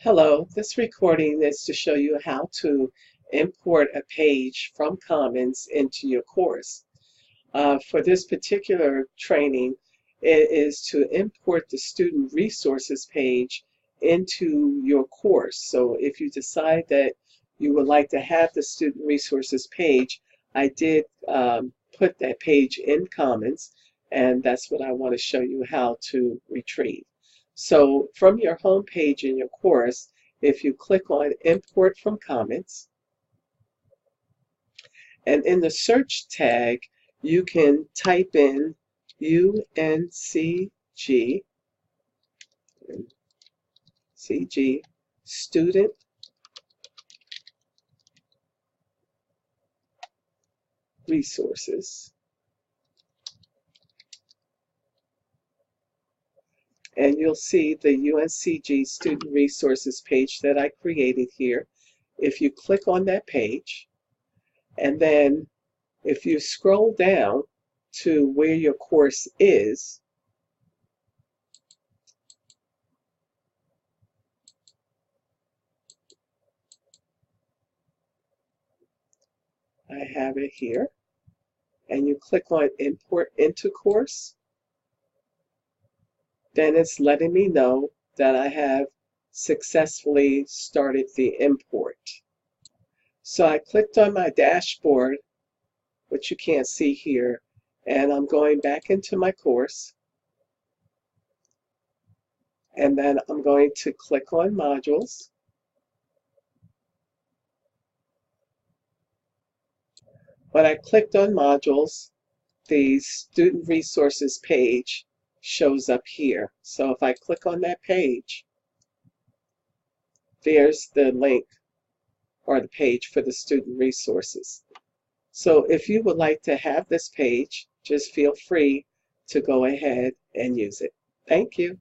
Hello, this recording is to show you how to import a page from Commons into your course. For this particular training, it is to import the student resources page into your course. So if you decide that you would like to have the student resources page, I did put that page in Commons, and that's what I want to show you how to retrieve. So from your home page in your course, if you click on Import from Commons, and in the search tag, you can type in UNCG Student Resources. And you'll see the UNCG Student Resources page that I created here. If you click on that page, and then if you scroll down to where your course is, I have it here, and you click on Import into Course, then it's letting me know that I have successfully started the import. So I clicked on my dashboard, which you can't see here, and I'm going back into my course. And then I'm going to click on Modules. When I clicked on Modules, the Student Resources page shows up here. So if I click on that page, there's the link or the page for the student resources. So if you would like to have this page, just feel free to go ahead and use it. Thank you.